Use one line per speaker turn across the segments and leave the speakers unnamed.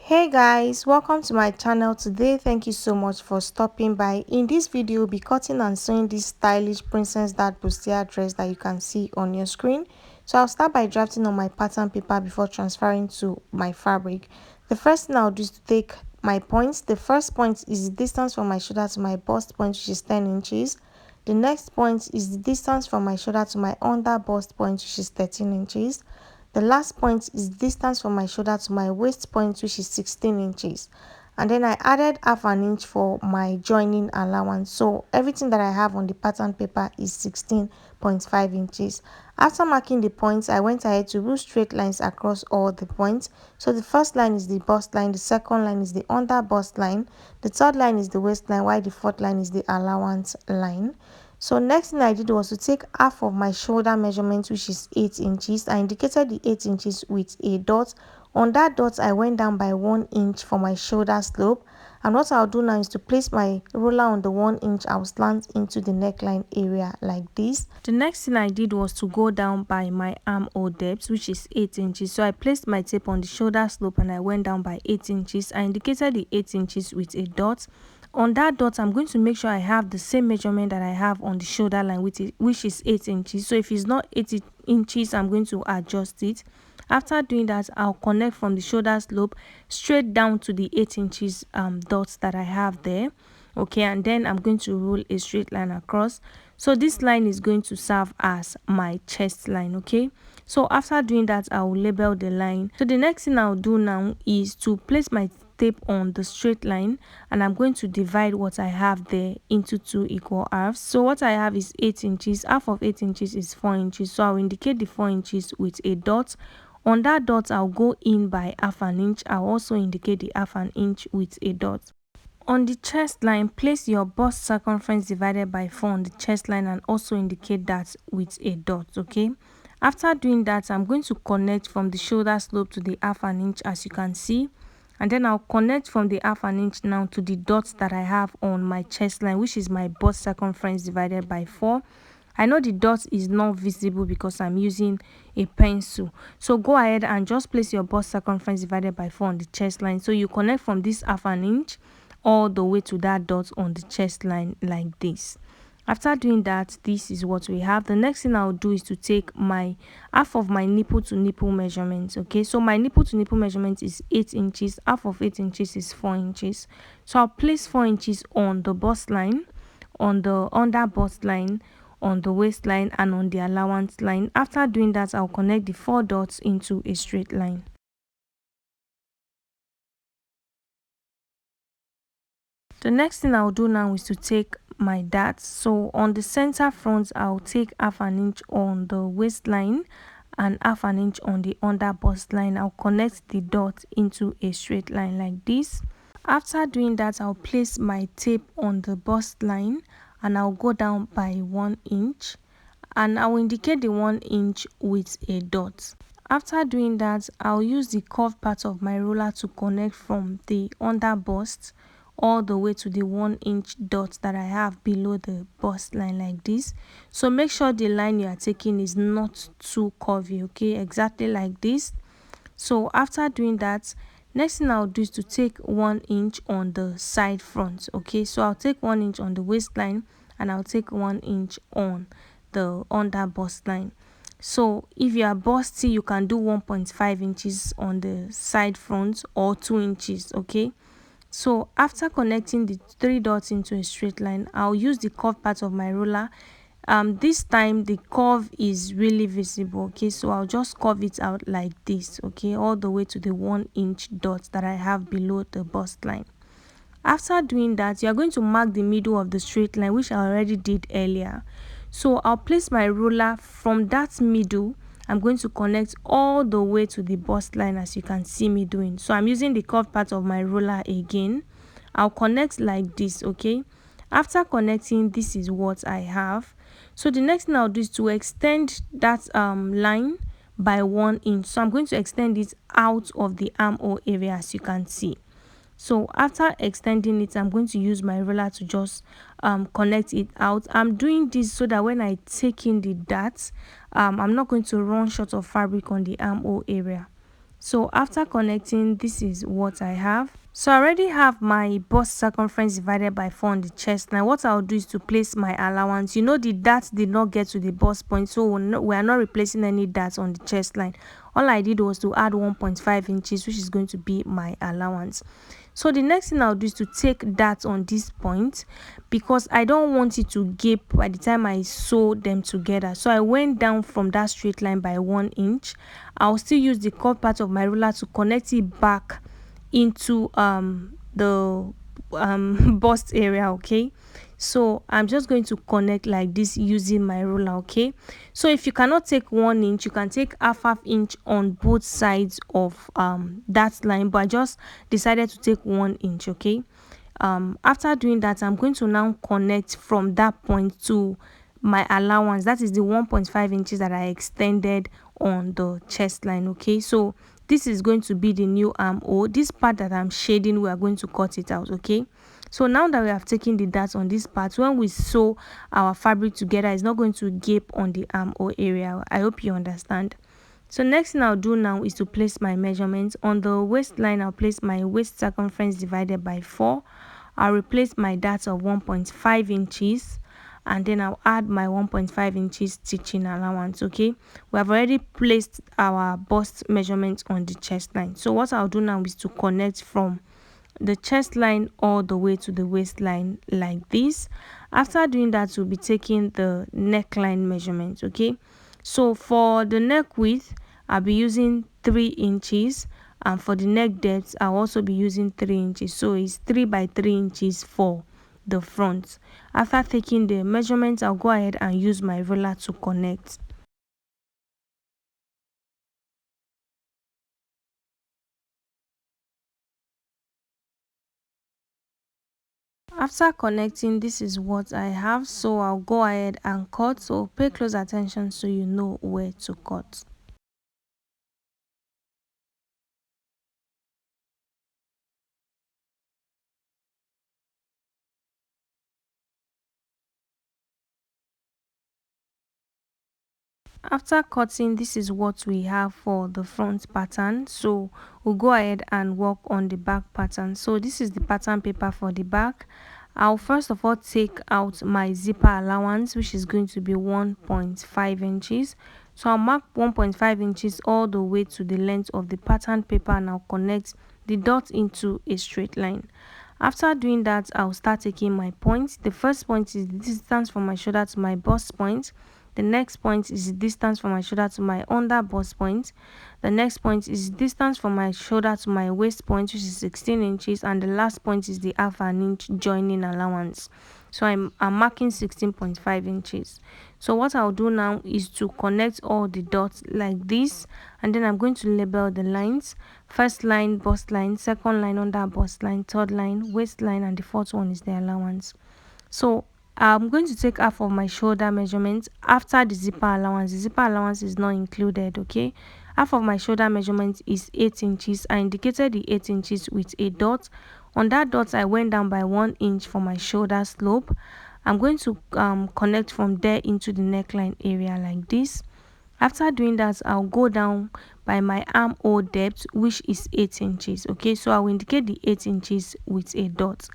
Hey guys, welcome to my channel today. Thank you so much for stopping by. In this video, we'll be cutting and sewing this stylish princess dad bustier dress that you can see on your screen. So I'll start by drafting on my pattern paper before transferring to my fabric. The first thing I'll do is to take my points. The first point is the distance from my shoulder to my bust point, which is 10 inches. The next point is the distance from my shoulder to my under bust point, which is 13 inches. The last point is distance from my shoulder to my waist point, which is 16 inches. And then I added half an inch for my joining allowance. So everything that I have on the pattern paper is 16.5 inches. After marking the points, I went ahead to rule straight lines across all the points. So the first line is the bust line, the second line is the under bust line, the third line is the waistline, while the fourth line is the allowance line. So next thing I did was to take half of my shoulder measurement, which is 8 inches. I indicated the 8 inches with a dot. On that dot, I went down by 1 inch for my shoulder slope. And what I'll do now is to place my ruler on the 1 inch. I'll slant into the neckline area like this. The next thing I did was to go down by my armhole depth, which is 8 inches. So I placed my tape on the shoulder slope and I went down by 8 inches. I indicated the 8 inches with a dot. On that dot, I'm going to make sure I have the same measurement that I have on the shoulder line, which is 8 inches. So if it's not 8 inches, I'm going to adjust it. After doing that, I'll connect from the shoulder slope straight down to the 8 inches dots that I have there. Okay, and then I'm going to rule a straight line across. So this line is going to serve as my chest line. Okay, so after doing that, I will label the line. So the next thing I'll do now is to place my tape on the straight line, and I'm going to divide what I have there into 2 equal halves. So what I have is 8 inches. Half of 8 inches is 4 inches. So I'll indicate the 4 inches with a dot. On that dot, I'll go in by half an inch. I'll also indicate the half an inch with a dot. On the chest line, place your bust circumference divided by 4 on the chest line and also indicate that with a dot. Okay, after doing that, I'm going to connect from the shoulder slope to the half an inch, as you can see, and then I'll connect from the half an inch now to the dots that I have on my chest line, which is my bust circumference divided by 4. I know the dot is not visible because I'm using a pencil, so go ahead and just place your bust circumference divided by 4 on the chest line. So you connect from this half an inch all the way to that dot on the chest line like this. After doing that, this is what we have. The next thing I'll do is to take my half of my nipple to nipple measurement. Okay, so my nipple to nipple measurement is 8 inches. Half of 8 inches is 4 inches. So I'll place 4 inches on the bust line, on the under bust line, on the waistline, and on the allowance line. After doing that, I'll connect the 4 dots into a straight line. The next thing I'll do now is to take my darts. So on the center front, I'll take half an inch on the waistline and half an inch on the under bust line. I'll connect the dot into a straight line like this. After doing that, I'll place my tape on the bust line and I'll go down by 1 inch, and I'll indicate the 1 inch with a dot. After doing that, I'll use the curved part of my ruler to connect from the under bust all the way to the 1 inch dot that I have below the bust line like this. So make sure the line you are taking is not too curvy. Okay, exactly like this. So after doing that, next thing I'll do is to take 1 inch on the side front. Okay, so I'll take 1 inch on the waistline and I'll take 1 inch on the under bust line. So if you are busty, you can do 1.5 inches on the side front or 2 inches. Okay, so after connecting the 3 dots into a straight line, I'll use the curved part of my ruler. This time the curve is really visible. Okay, so I'll just curve it out like this. Okay, all the way to the 1 inch dot that I have below the bust line. After doing that, you are going to mark the middle of the straight line, which I already did earlier. So I'll place my ruler from that middle. I'm going to connect all the way to the bust line, as you can see me doing. So I'm using the curved part of my ruler again. I'll connect like this. Okay, after connecting, this is what I have. So the next thing I'll do is to extend that line by 1 inch. So I'm going to extend it out of the armhole area, as you can see. So after extending it, I'm going to use my ruler to just connect it out. I'm doing this so that when I take in the darts, I'm not going to run short of fabric on the armhole area. So after connecting, this is what I have. So I already have my bust circumference divided by 4 on the chest. Now what I'll do is to place my allowance. You know the dart did not get to the bust point, so we are not replacing any darts on the chest line. All I did was to add 1.5 inches, which is going to be my allowance. So the next thing I'll do is to take that on this point, because I don't want it to gape by the time I sew them together. So I went down from that straight line by 1 inch. I'll still use the cut part of my ruler to connect it back into the bust area. Okay, so I'm just going to connect like this using my ruler. Okay, so if you cannot take 1 inch, you can take half inch on both sides of that line, but I just decided to take 1 inch. Okay, after doing that, I'm going to now connect from that point to my allowance. That is the 1.5 inches that I extended on the chest line. Okay, so this is going to be the new armhole. This part that I'm shading, we are going to cut it out. Okay, so now that we have taken the dart on this part, when we sew our fabric together, it's not going to gape on the armhole area. I hope you understand. So next thing I'll do now is to place my measurements. On the waistline, I'll place my waist circumference divided by 4. I'll replace my dart of 1.5 inches, and then I'll add my 1.5 inches stitching allowance. Okay, we have already placed our bust measurement on the chest line. So what I'll do now is to connect from the chest line all the way to the waistline like this. After doing that, we'll be taking the neckline measurement. Okay, so for the neck width, I'll be using 3 inches, and for the neck depth, I'll also be using 3 inches. So it's 3 by 3 inches for the front. After taking the measurements, I'll go ahead and use my ruler to connect. After connecting, this is what I have, so I'll go ahead and cut. So pay close attention so you know where to cut. After cutting, this is what we have for the front pattern. So we'll go ahead and work on the back pattern. So this is the pattern paper for the back. I'll first of all take out my zipper allowance, which is going to be 1.5 inches. So I'll mark 1.5 inches all the way to the length of the pattern paper, and I'll connect the dot into a straight line. After doing that, I'll start taking my points. The first point is the distance from my shoulder to my bust point. The next point is the distance from my shoulder to my under bust point. The next point is distance from my shoulder to my waist point, which is 16 inches. And the last point is the half an inch joining allowance. So I'm marking 16.5 inches. So what I'll do now is to connect all the dots like this. And then I'm going to label the lines. First line, bust line. Second line, under bust line. Third line, waist line. And the fourth one is the allowance. So I'm going to take half of my shoulder measurement after the zipper allowance. The zipper allowance is not included. Okay, half of my shoulder measurement is 8 inches. I indicated the 8 inches with a dot. On that dot, I went down by 1 inch for my shoulder slope. I'm going to connect from there into the neckline area like this. After doing that, I'll go down by my armhole depth, which is 8 inches. Okay, so I will indicate the 8 inches with a dot.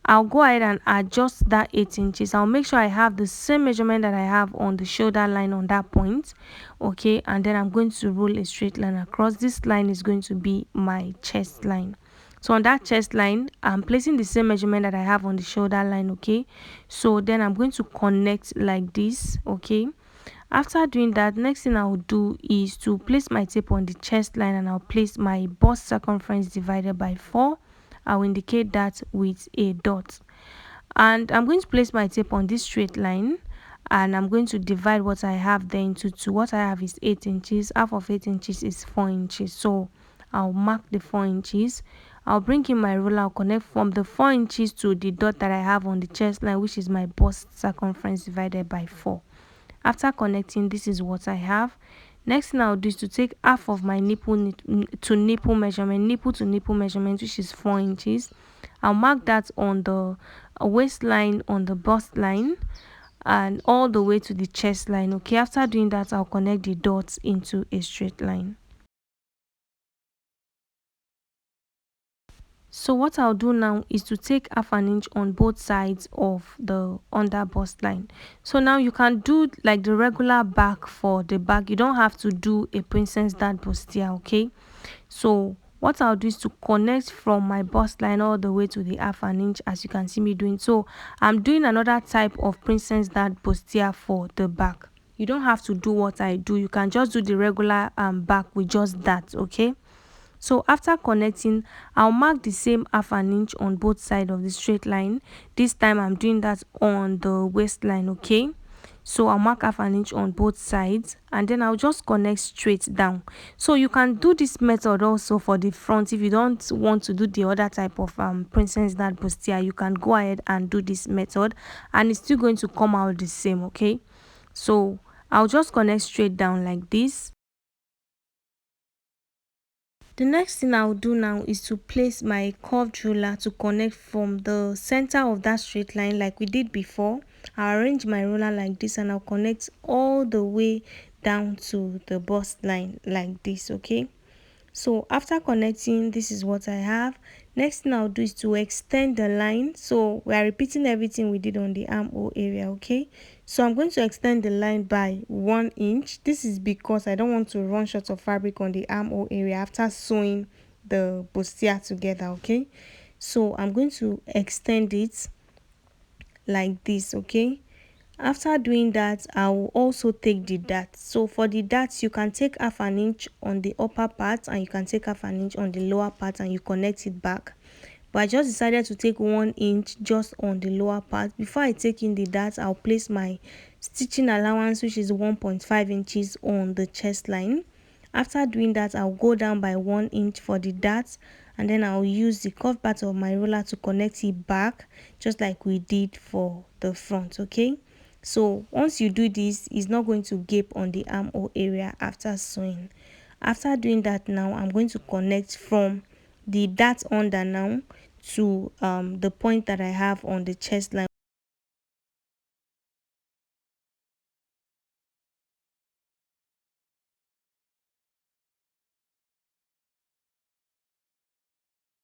I'll go ahead and adjust that 8 inches. I'll make sure I have the same measurement that I have on the shoulder line on that point. Okay, and then I'm going to roll a straight line across. This line is going to be my chest line. So on that chest line, I'm placing the same measurement that I have on the shoulder line. Okay, so then I'm going to connect like this. Okay, after doing that, next thing I'll do is to place my tape on the chest line, and I'll place my bust circumference divided by 4. I'll indicate that with a dot, and I'm going to place my tape on this straight line, and I'm going to divide what I have there into 2. What I have is 8 inches. Half of 8 inches is 4 inches, so I'll mark the 4 inches. I'll bring in my ruler. I'll connect from the 4 inches to the dot that I have on the chest line, which is my bust circumference divided by 4. After connecting, this is what I have. Next thing I'll do is to take half of my nipple to nipple measurement, which is 4 inches. I'll mark that on the waistline, on the bust line, and all the way to the chest line. Okay, after doing that, I'll connect the dots into a straight line. So what I'll do now is to take half an inch on both sides of the under bust line. So now you can do like the regular back for the back. You don't have to do a princess dart bustier, okay? So what I'll do is to connect from my bust line all the way to the half an inch, as you can see me doing. So I'm doing another type of princess dart bustier for the back. You don't have to do what I do. You can just do the regular back with just that, okay? So after connecting, I'll mark the same half an inch on both sides of the straight line. This time I'm doing that on the waistline, okay? So I'll mark half an inch on both sides and then I'll just connect straight down. So you can do this method also for the front. If you don't want to do the other type of princess dart bustier, you can go ahead and do this method and it's still going to come out the same, okay? So I'll just connect straight down like this. The next thing I'll do now is to place my curved ruler to connect from the center of that straight line like we did before. I'll arrange my ruler like this and I'll connect all the way down to the bust line like this, okay? So after connecting, this is what I have. Next thing I'll do is to extend the line. So we are repeating everything we did on the armhole area, okay? So I'm going to extend the line by 1 inch. This is because I don't want to run short of fabric on the armhole area after sewing the bustier together, okay? So I'm going to extend it like this, okay? After doing that, I will also take the dart. So for the darts, you can take half an inch on the upper part and you can take half an inch on the lower part and you connect it back. But I just decided to take 1 inch just on the lower part. Before I take in the dart, I'll place my stitching allowance, which is 1.5 inches on the chest line. After doing that, I'll go down by 1 inch for the dart and then I'll use the curved part of my ruler to connect it back just like we did for the front, okay? So once you do this, it's not going to gape on the armhole area after sewing. After doing that now, I'm going to connect from the dart under now to the point that I have on the chest line.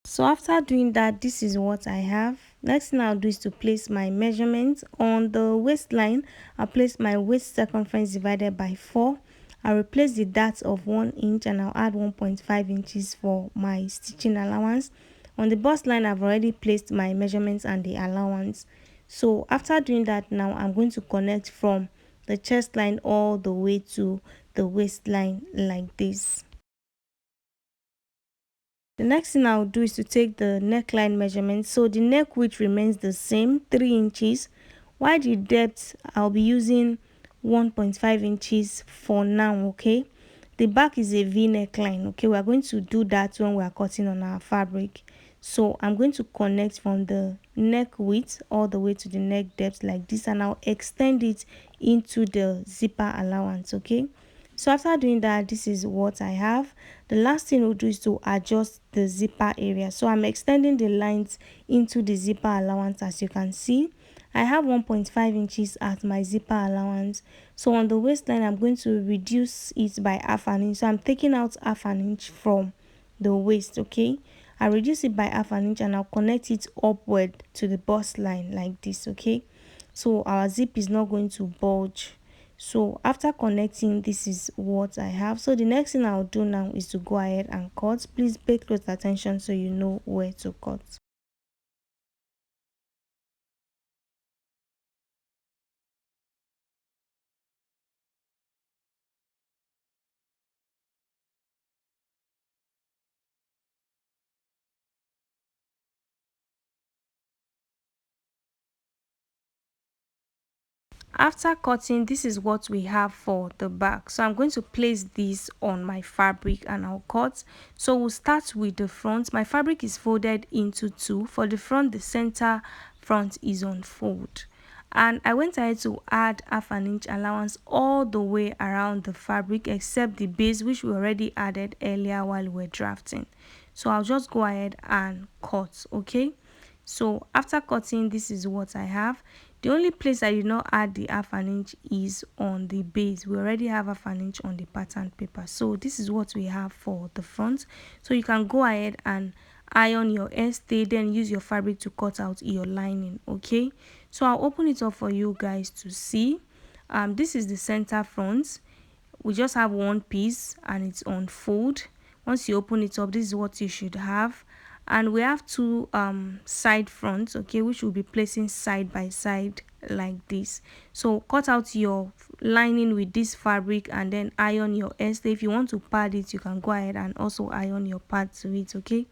So after doing that, this is what I have. Next thing I'll do is to place my measurements on the waistline. I'll place my waist circumference divided by 4. I'll replace the dart of 1 inch and I'll add 1.5 inches for my stitching allowance. On the bust line, I've already placed my measurements and the allowance. So after doing that now, I'm going to connect from the chest line all the way to the waistline like this. The next thing I'll do is to take the neckline measurement. So the neck width remains the same, 3 inches, while the depth I'll be using 1.5 inches for now, okay? The back is a V neckline, okay? We're going to do that when we're cutting on our fabric. So I'm going to connect from the neck width all the way to the neck depth like this and I'll extend it into the zipper allowance, okay? So after doing that, this is what I have. The last thing we'll do is to adjust the zipper area. So I'm extending the lines into the zipper allowance. As you can see, I have 1.5 inches at my zipper allowance. So on the waistline, I'm going to reduce it by half an inch. So I'm taking out half an inch from the waist, okay? I reduce it by half an inch and I'll connect it upward to the bust line like this, okay? So our zip is not going to bulge. So after connecting, this is what I have. So the next thing I'll do now is to go ahead and cut. Please pay close attention so you know where to cut. After cutting, this is what we have for the back. So I'm going to place this on my fabric and I'll cut. So we'll start with the front. My fabric is folded into two. For the front, the center front is on fold. And I went ahead to add half an inch allowance all the way around the fabric except the base, which we already added earlier while we were drafting. So I'll just go ahead and cut, okay? So after cutting, this is what I have. The only place I did not add the half an inch is on the base. We already have half an inch on the pattern paper. So this is what we have for the front. So you can go ahead and iron your hairstay, then use your fabric to cut out your lining. Okay, so I'll open it up for you guys to see. This is the center front. We just have one piece and it's on fold. Once you open it up, this is what you should have. And we have two side fronts, okay, which we'll be placing side by side like this. So cut out your lining with this fabric and then iron your hairstay. If you want to pad it, you can go ahead and also iron your pad to it. Okay,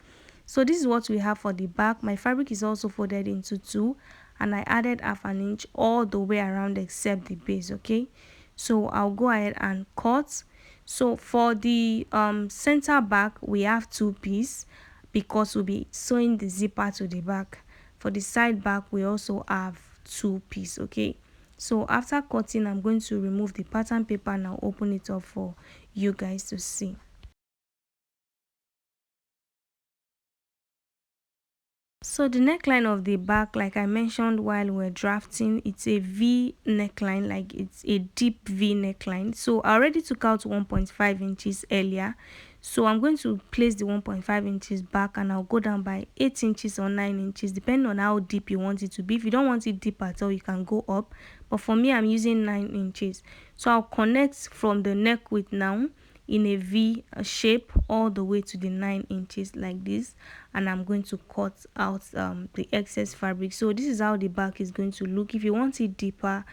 so this is what we have for the back. My fabric is also folded into two, and I added half an inch all the way around except the base. Okay, so I'll go ahead and cut. So for the center back, we have two pieces because we'll be sewing the zipper to the back. For the side back, we also have two pieces. Okay, so after cutting, I'm going to remove the pattern paper and I'll open it up for you guys to see. So the neckline of the back, like I mentioned while we're drafting, it's a V neckline, like it's a deep V neckline. So I already took out 1.5 inches earlier. So I'm going to place the 1.5 inches back and I'll go down by 8 inches or 9 inches, depending on how deep you want it to be. If you don't want it deep at all, you can go up. But for me, I'm using 9 inches. So I'll connect from the neck width now in a V shape all the way to the 9 inches like this, and I'm going to cut out the excess fabric. So this is how the back is going to look. If you want it deeper,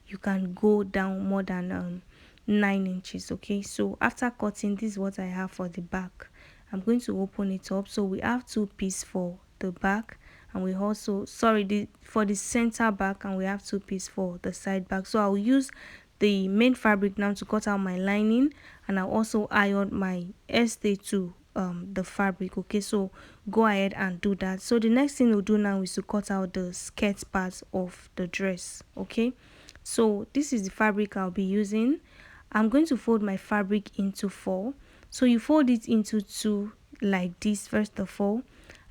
you can go down more than 9 inches. Okay, so after cutting, this is what I have for the back. I'm going to open it up. So we have two pieces for the back, and we also for the center back, and we have two pieces for the side back. So I'll use the main fabric now to cut out my lining, and I'll also iron my hairstay to the fabric. Okay, so go ahead and do that. So the next thing we'll do now is to cut out the skirt part of the dress. Okay, so this is the fabric I'll be using. I'm going to fold my fabric into four. So you fold it into two like this first of all,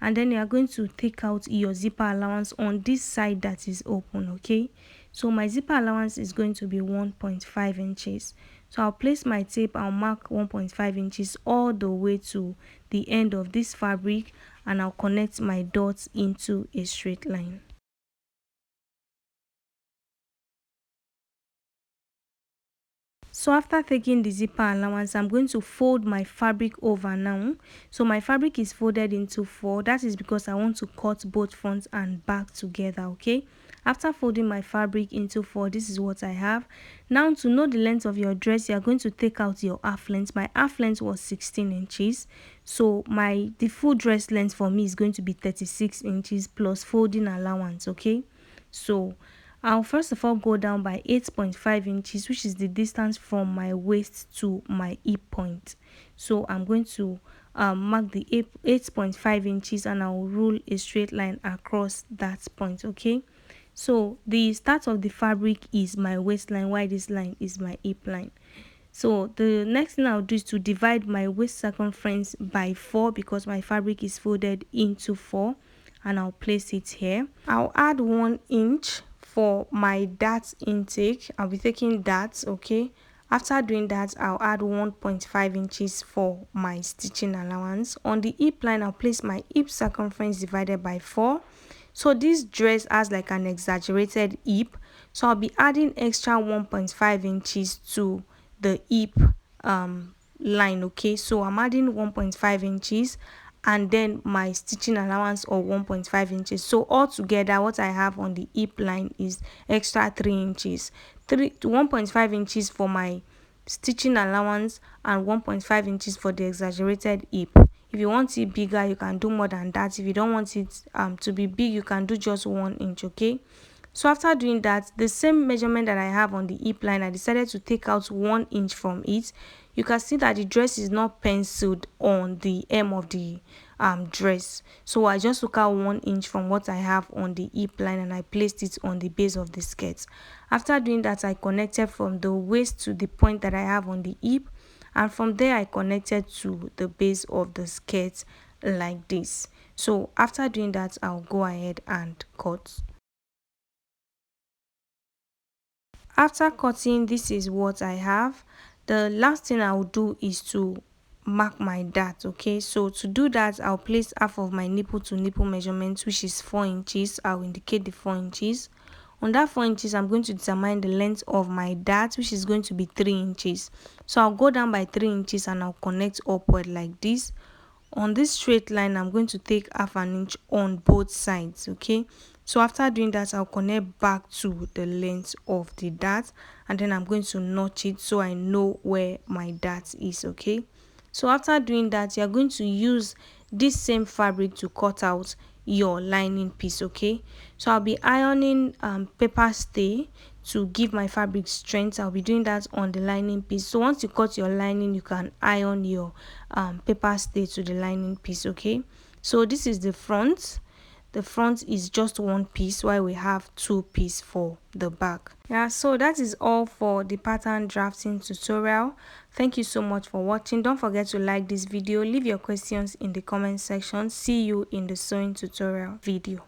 and then you are going to take out your zipper allowance on this side that is open. Okay, so my zipper allowance is going to be 1.5 inches. So I'll place my tape, I'll mark 1.5 inches all the way to the end of this fabric, and I'll connect my dots into a straight line. So after taking the zipper allowance, I'm going to fold my fabric over now. So my fabric is folded into four. That is because I want to cut both front and back together. Okay, after folding my fabric into four, this is what I have. Now to know the length of your dress, you are going to take out your half length. My half length was 16 inches. So the full dress length for me is going to be 36 inches plus folding allowance. Okay, so I'll first of all go down by 8.5 inches, which is the distance from my waist to my hip point. So I'm going to mark the 8.5 inches, and I'll rule a straight line across that point. Okay, so the start of the fabric is my waistline, while this line is my hip line. So the next thing I'll do is to divide my waist circumference by 4 because my fabric is folded into 4, and I'll place it here. I'll add 1 inch for my dart intake. I'll be taking darts. Okay, after doing that, I'll add 1.5 inches for my stitching allowance. On the hip line, I'll place my hip circumference divided by 4. So this dress has like an exaggerated hip, so I'll be adding extra 1.5 inches to the hip line. Okay, so I'm adding 1.5 inches and then my stitching allowance of 1.5 inches. So altogether what I have on the hip line is extra 3 inches, 1.5 inches for my stitching allowance and 1.5 inches for the exaggerated hip. If you want it bigger, you can do more than that. If you don't want it to be big, you can do just 1 inch. Okay, so after doing that, the same measurement that I have on the hip line, I decided to take out 1 inch from it. You can see that the dress is not penciled on the hem of the dress, so I just took out 1 inch from what I have on the hip line and I placed it on the base of the skirt. After doing that, I connected from the waist to the point that I have on the hip, and from there I connected to the base of the skirt like this. So after doing that, I'll go ahead and cut. After cutting, this is what I have. The last thing I will do is to mark my dart. Okay, so to do that, I'll place half of my nipple to nipple measurement, which is 4 inches. I'll indicate the 4 inches. On that 4 inches, I'm going to determine the length of my dart, which is going to be 3 inches. So I'll go down by 3 inches and I'll connect upward like this. On this straight line, I'm going to take half an inch on both sides. Okay, so after doing that, I'll connect back to the length of the dart, and then I'm going to notch it so I know where my dart is. Okay, so after doing that, you're going to use this same fabric to cut out your lining piece. Okay, so I'll be ironing paper stay to give my fabric strength. I'll be doing that on the lining piece. So once you cut your lining, you can iron your paper stay to the lining piece. Okay, so this is the front. The front is just one piece, while we have two pieces for the back. Yeah, so that is all for the pattern drafting tutorial. Thank you so much for watching. Don't forget to like this video, leave your questions in the comment section. See you in the sewing tutorial video.